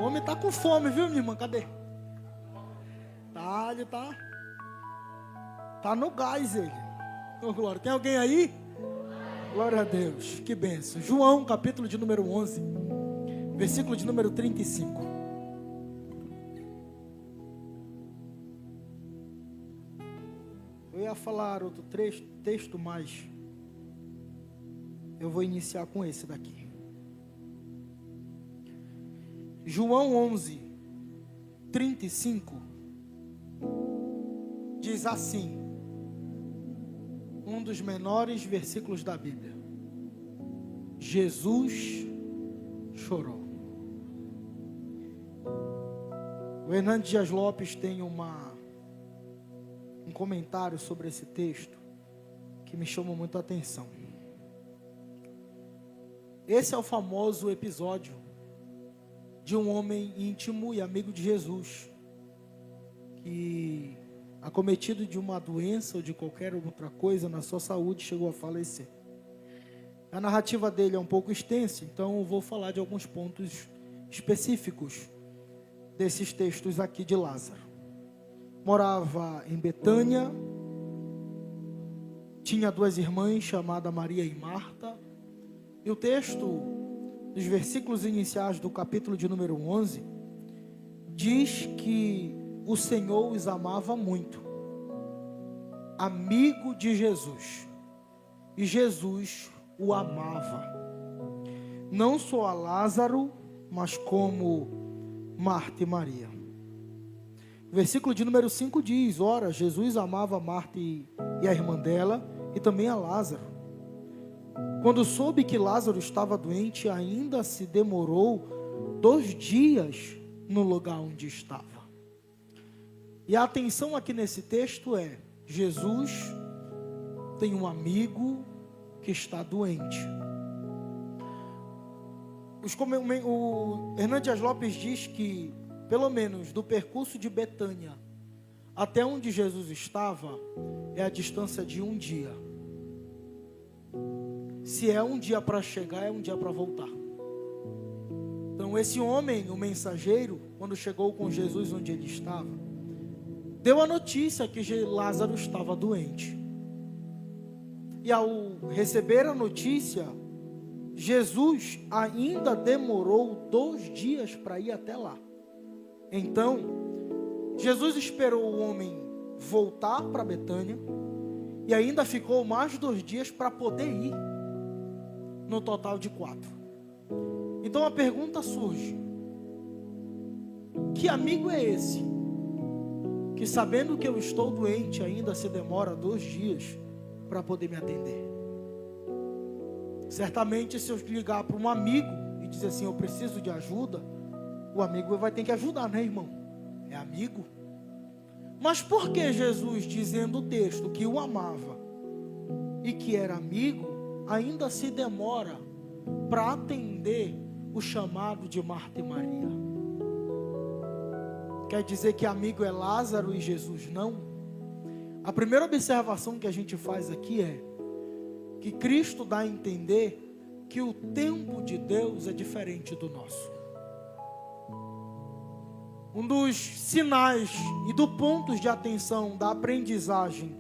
homem tá com fome, viu, minha irmã? Cadê? Tá, ele tá no gás, ele. Ô, glória. Tem alguém aí? Glória a Deus. Que bênção. João, capítulo de número 11, versículo de número 35. Eu ia falar outro texto, mas eu vou iniciar com esse daqui. João 11, 35, diz assim, um dos menores versículos da Bíblia: Jesus chorou. O Hernandes Dias Lopes tem um comentário sobre esse texto que me chamou muito a atenção. Esse é o famoso episódio de um homem íntimo e amigo de Jesus, que, acometido de uma doença ou de qualquer outra coisa na sua saúde, chegou a falecer. A narrativa dele é um pouco extensa, então eu vou falar de alguns pontos específicos desses textos aqui de Lázaro. Morava em Betânia, tinha duas irmãs chamadas Maria e Marta, e o texto dos versículos iniciais do capítulo de número 11 diz que o Senhor os amava muito, amigo de Jesus, e Jesus o amava, não só a Lázaro, mas como Marta e Maria. O versículo de número 5 diz: ora, Jesus amava Marta e a irmã dela, e também a Lázaro. Quando soube que Lázaro estava doente, ainda se demorou 2 dias no lugar onde estava. E a atenção aqui nesse texto é: Jesus tem um amigo que está doente. O Hernandes Dias Lopes diz que, pelo menos do percurso de Betânia até onde Jesus estava, é a distância de 1 dia. Se é 1 dia para chegar, é 1 dia para voltar. Então esse homem, o mensageiro, quando chegou com Jesus onde ele estava, deu a notícia que Lázaro estava doente. E ao receber a notícia, Jesus ainda demorou 2 dias para ir até lá. Então, Jesus esperou o homem voltar para Betânia e ainda ficou mais 2 dias para poder ir, no total de 4. Então a pergunta surge: que amigo é esse que, sabendo que eu estou doente, ainda se demora 2 dias para poder me atender? Certamente, se eu ligar para um amigo e dizer assim, eu preciso de ajuda, o amigo vai ter que ajudar, né, irmão? É amigo. Mas por que Jesus, dizendo o texto que o amava e que era amigo, ainda se demora para atender o chamado de Marta e Maria? Quer dizer que amigo é Lázaro e Jesus não? A primeira observação que a gente faz aqui é que Cristo dá a entender que o tempo de Deus é diferente do nosso. Um dos sinais e dos pontos de atenção da aprendizagem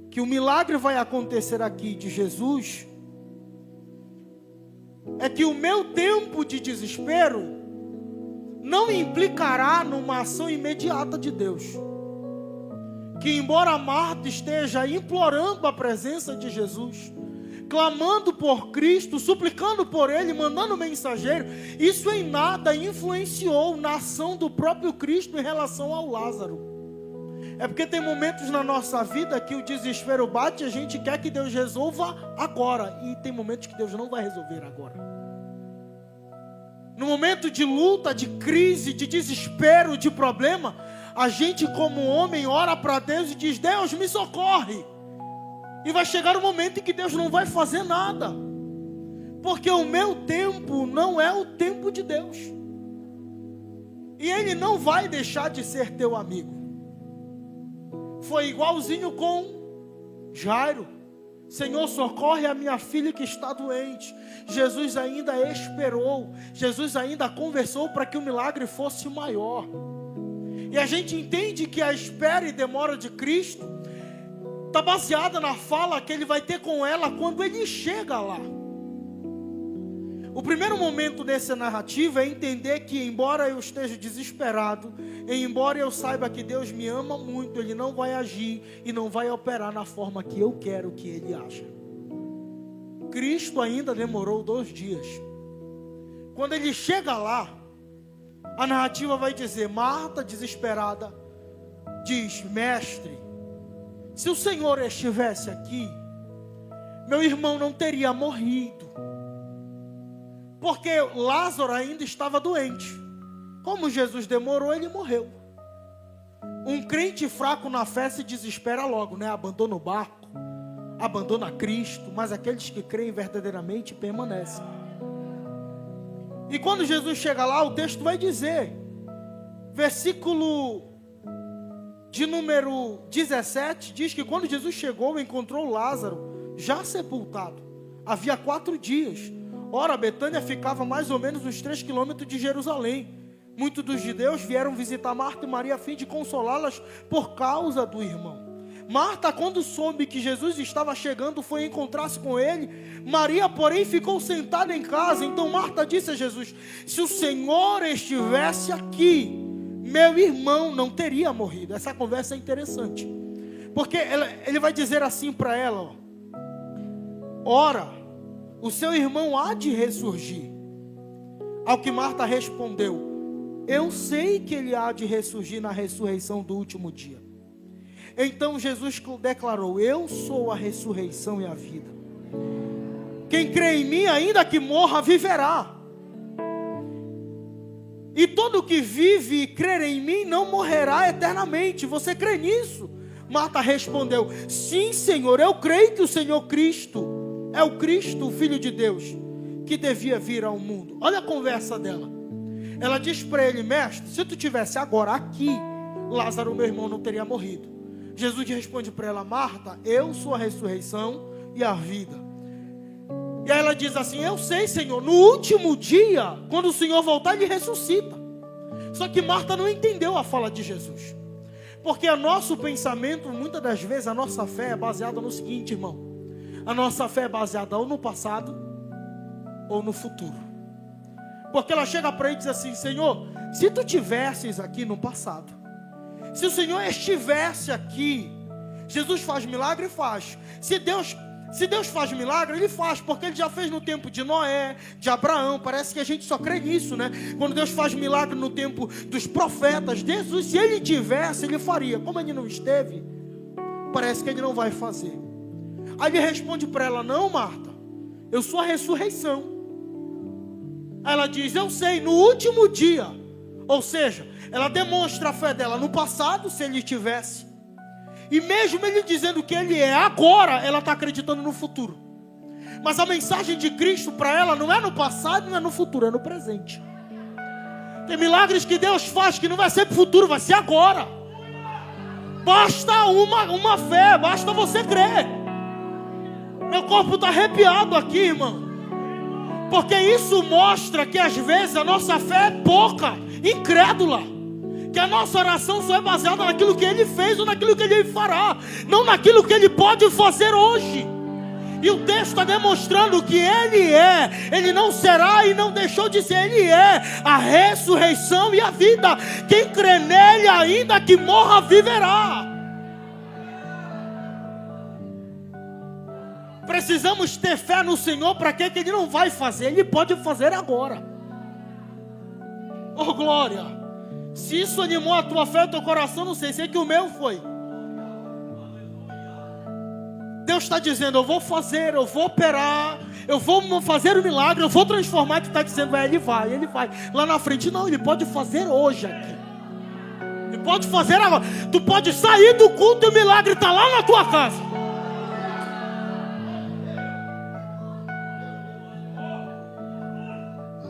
que o milagre vai acontecer aqui de Jesus é que o meu tempo de desespero não implicará numa ação imediata de Deus. Que embora Marta esteja implorando a presença de Jesus, clamando por Cristo, suplicando por Ele, mandando mensageiro, isso em nada influenciou na ação do próprio Cristo em relação ao Lázaro. É porque tem momentos na nossa vida que o desespero bate e a gente quer que Deus resolva agora, e tem momentos que Deus não vai resolver agora. No momento de luta, de crise, de desespero, de problema, a gente como homem ora para Deus e diz: Deus, me socorre. E vai chegar um momento em que Deus não vai fazer nada, porque o meu tempo não é o tempo de Deus, e Ele não vai deixar de ser teu amigo. Foi igualzinho com Jairo. Senhor, socorre a minha filha que está doente. Jesus ainda esperou, Jesus ainda conversou para que o milagre fosse maior. E a gente entende que a espera e demora de Cristo está baseada na fala que Ele vai ter com ela quando Ele chega lá. O primeiro momento dessa narrativa é entender que, embora eu esteja desesperado, e embora eu saiba que Deus me ama muito, Ele não vai agir e não vai operar na forma que eu quero que Ele haja. Cristo ainda demorou 2 dias. Quando Ele chega lá, a narrativa vai dizer, Marta, desesperada, diz, mestre, se o Senhor estivesse aqui, meu irmão não teria morrido. Porque Lázaro ainda estava doente. Como Jesus demorou, ele morreu. Um crente fraco na fé se desespera logo, né? Abandona o barco, abandona Cristo, mas aqueles que creem verdadeiramente permanecem. E quando Jesus chega lá, o texto vai dizer, versículo de número 17, diz que quando Jesus chegou, encontrou Lázaro já sepultado. Havia 4 dias. Ora, Betânia ficava mais ou menos uns 3 quilômetros de Jerusalém. Muitos dos judeus vieram visitar Marta e Maria a fim de consolá-las por causa do irmão. Marta, quando soube que Jesus estava chegando, foi encontrar-se com ele. Maria, porém, ficou sentada em casa. Então Marta disse a Jesus, se o Senhor estivesse aqui, meu irmão não teria morrido. Essa conversa é interessante. Porque ele vai dizer assim para ela, ora, o seu irmão há de ressurgir. Ao que Marta respondeu, eu sei que ele há de ressurgir na ressurreição do último dia. Então Jesus declarou, eu sou a ressurreição e a vida. Quem crê em mim, ainda que morra, viverá. E todo que vive e crer em mim não morrerá eternamente. Você crê nisso? Marta respondeu, sim, Senhor, eu creio que o Senhor Cristo é o Cristo, o Filho de Deus, que devia vir ao mundo. Olha a conversa dela. Ela diz para ele, mestre, se tu tivesse agora aqui, Lázaro, meu irmão, não teria morrido. Jesus responde para ela, Marta, eu sou a ressurreição e a vida. E aí ela diz assim, eu sei, Senhor, no último dia, quando o Senhor voltar, Ele ressuscita. Só que Marta não entendeu a fala de Jesus. Porque o nosso pensamento, muitas das vezes, a nossa fé é baseada no seguinte, irmão. A nossa fé é baseada ou no passado ou no futuro. Porque ela chega para ele e diz assim, Senhor, se tu tivesses aqui no passado, se o Senhor estivesse aqui, Jesus faz milagre? Faz. Se Deus faz milagre, Ele faz, porque Ele já fez no tempo de Noé, de Abraão. Parece que a gente só crê nisso, né? Quando Deus faz milagre no tempo dos profetas, Jesus, se Ele tivesse, Ele faria. Como Ele não esteve, parece que Ele não vai fazer. Aí Ele responde para ela, não, Marta, eu sou a ressurreição. Aí ela diz, eu sei, no último dia. Ou seja, ela demonstra a fé dela no passado, se Ele tivesse. E mesmo Ele dizendo que Ele é agora, ela está acreditando no futuro. Mas a mensagem de Cristo para ela não é no passado, não é no futuro, é no presente. Tem milagres que Deus faz que não vai ser para o futuro, vai ser agora. Basta uma fé, basta você crer. Meu corpo está arrepiado aqui, irmão. Porque isso mostra que às vezes a nossa fé é pouca, incrédula. Que a nossa oração só é baseada naquilo que Ele fez ou naquilo que Ele fará, não naquilo que Ele pode fazer hoje. E o texto está demonstrando que Ele não será e não deixou de ser, Ele é a ressurreição e a vida. Quem crê nele, ainda que morra, viverá. Precisamos ter fé no Senhor para que Ele não vai fazer, Ele pode fazer agora. Oh glória! Se isso animou a tua fé, o teu coração, não sei, sei que o meu foi. Deus está dizendo, eu vou fazer, eu vou operar, eu vou fazer o milagre, eu vou transformar. Tu está dizendo, Ele vai. Lá na frente, não, Ele pode fazer hoje aqui. Ele pode fazer agora. Tu pode sair do culto e o milagre está lá na tua casa.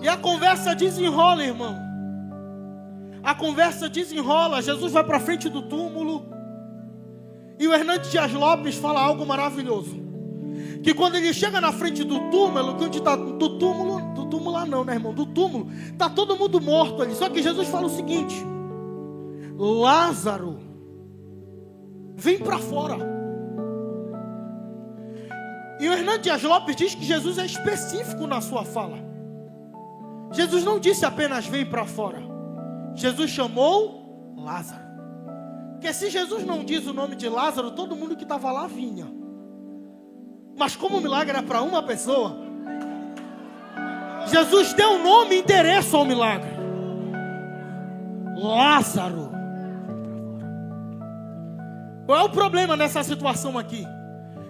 E a conversa desenrola, irmão. A conversa desenrola. Jesus vai para frente do túmulo. E o Hernandes Dias Lopes fala algo maravilhoso. que quando ele chega na frente do túmulo, onde está do túmulo lá não, né, irmão? Do túmulo, está todo mundo morto ali. Só que Jesus fala o seguinte: Lázaro, vem para fora. E o Hernando Dias Lopes diz que Jesus é específico na sua fala. Jesus não disse apenas vem para fora. Jesus chamou Lázaro. Porque se Jesus não diz o nome de Lázaro, todo mundo que estava lá vinha. Mas como o milagre era para uma pessoa, Jesus deu nome e endereço ao milagre. Lázaro. Qual é o problema nessa situação aqui?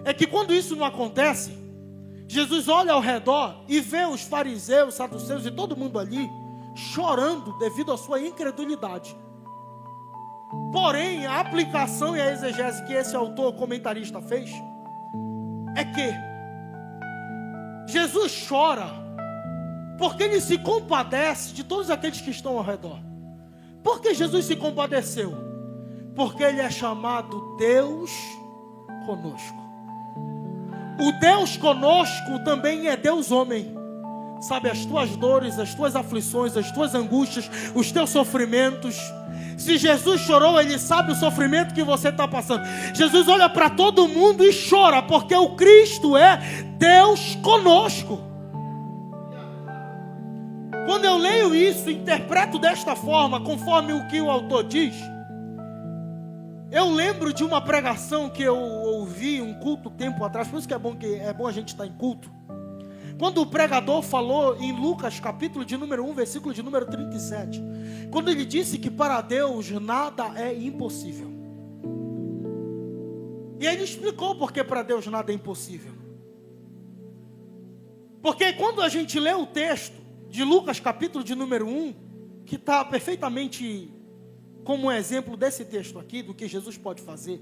É que quando isso não acontece, Jesus olha ao redor e vê os fariseus, saduceus e todo mundo ali chorando devido à sua incredulidade. Porém, a aplicação e a exegese que esse autor comentarista fez é que Jesus chora porque ele se compadece de todos aqueles que estão ao redor. Por que Jesus se compadeceu? Porque ele é chamado Deus conosco. O Deus conosco também é Deus homem. Sabe as tuas dores, as tuas aflições, as tuas angústias, os teus sofrimentos. Se Jesus chorou, ele sabe o sofrimento que você está passando. Jesus olha para todo mundo e chora, porque o Cristo é Deus conosco. Quando eu leio isso, interpreto desta forma, conforme o que o autor diz, eu lembro de uma pregação que eu ouvi um culto tempo atrás. Por isso que é bom a gente estar em culto. Quando o pregador falou em Lucas, capítulo de número 1, versículo de número 37, quando ele disse que para Deus nada é impossível. E ele explicou porque para Deus nada é impossível. Porque quando a gente lê o texto de Lucas, capítulo de número 1, que está perfeitamente como um exemplo desse texto aqui, do que Jesus pode fazer,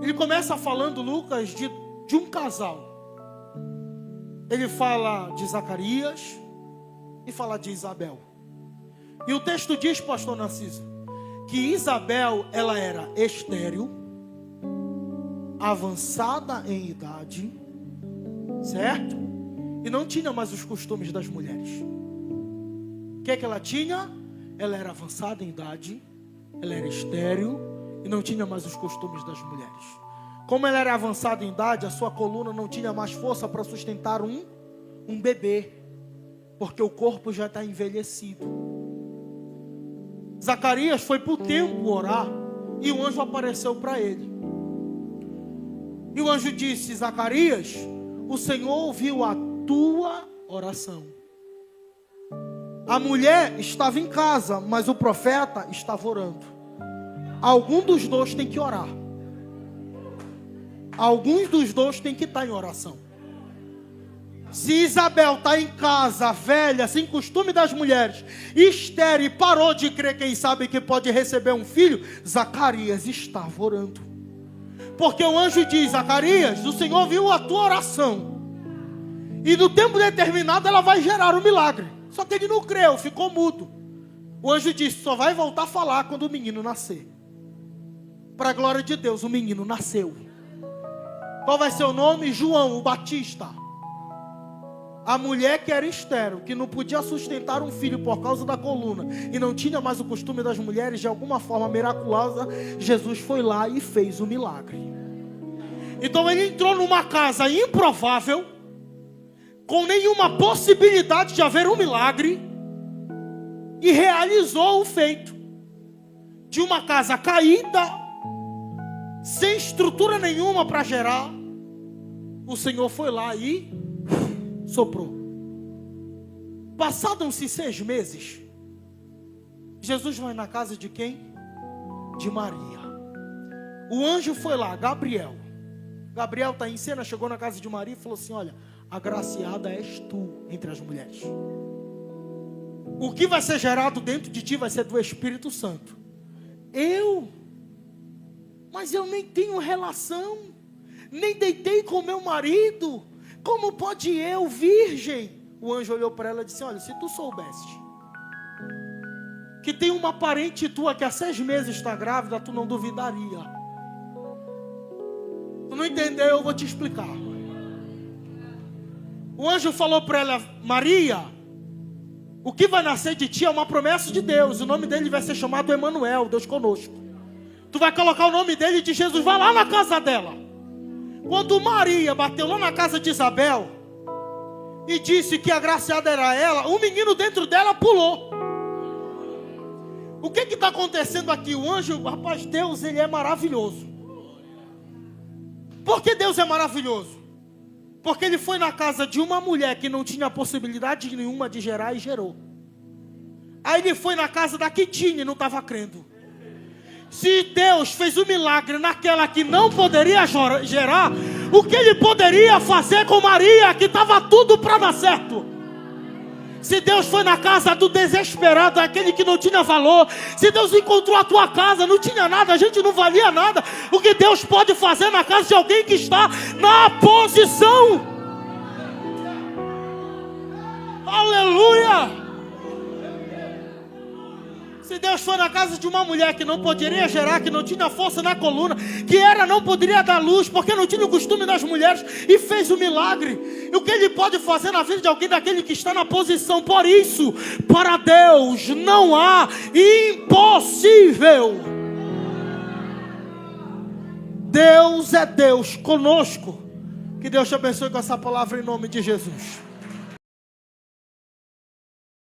ele começa falando, Lucas, de um casal. Ele fala de Zacarias e fala de Isabel. E o texto diz, pastor Narciso, que Isabel, ela era estéril, avançada em idade, certo? E não tinha mais os costumes das mulheres. O que é que ela tinha? Ela era avançada em idade, ela era estéril e não tinha mais os costumes das mulheres. Como ela era avançada em idade, a sua coluna não tinha mais força para sustentar um bebê, porque o corpo já está envelhecido. Zacarias foi para o templo orar e o anjo apareceu para ele. E o anjo disse: Zacarias, o Senhor ouviu a tua oração. A mulher estava em casa, mas o profeta estava orando. Algum dos dois tem que orar. Alguns dos dois tem que estar em oração. Se Isabel está em casa, velha, sem costume das mulheres, estéril, e parou de crer, quem sabe que pode receber um filho, Zacarias estava orando. Porque o anjo diz: Zacarias, o Senhor viu a tua oração, e no tempo determinado ela vai gerar um milagre. Só que ele não creu, ficou mudo. O anjo disse: só vai voltar a falar quando o menino nascer. Para a glória de Deus, o menino nasceu. Qual vai ser o nome? João, o Batista. A mulher que era estéril, que não podia sustentar um filho por causa da coluna, e não tinha mais o costume das mulheres, de alguma forma miraculosa, Jesus foi lá e fez o milagre. Então ele entrou numa casa improvável, com nenhuma possibilidade de haver um milagre, e realizou o feito. De uma casa caída, sem estrutura nenhuma para gerar, o Senhor foi lá e soprou. Passaram-se 6 meses, Jesus vai na casa de quem? De Maria. O anjo foi lá, Gabriel está em cena, chegou na casa de Maria e falou assim: olha, agraciada és tu entre as mulheres. O que vai ser gerado dentro de ti vai ser do Espírito Santo. Mas eu nem tenho relação, nem deitei com meu marido. Como pode eu, virgem? O anjo olhou para ela e disse: olha, se tu soubesse que tem uma parente tua que há 6 meses está grávida, tu não duvidaria. Tu não entendeu? Eu vou te explicar. O anjo falou para ela: Maria, o que vai nascer de ti é uma promessa de Deus. O nome dele vai ser chamado Emanuel, Deus conosco. Tu vai colocar o nome dele de Jesus. Vai lá na casa dela. Quando Maria bateu lá na casa de Isabel e disse que agraciada era ela, um menino dentro dela pulou. O que está acontecendo aqui? O anjo, rapaz, Deus, ele é maravilhoso. Por que Deus é maravilhoso? Porque ele foi na casa de uma mulher que não tinha possibilidade nenhuma de gerar e gerou. Aí ele foi na casa da que tinha e não estava crendo. Se Deus fez um milagre naquela que não poderia gerar, o que ele poderia fazer com Maria, que estava tudo para dar certo? Se Deus foi na casa do desesperado, aquele que não tinha valor, se Deus encontrou a tua casa, não tinha nada, a gente não valia nada, o que Deus pode fazer na casa de alguém que está na posição? Aleluia! Se Deus foi na casa de uma mulher que não poderia gerar, que não tinha força na coluna, que não poderia dar luz, porque não tinha o costume das mulheres, e fez o milagre, e o que Ele pode fazer na vida de alguém daquele que está na posição? Por isso, para Deus não há impossível. Deus é Deus conosco. Que Deus te abençoe com essa palavra em nome de Jesus.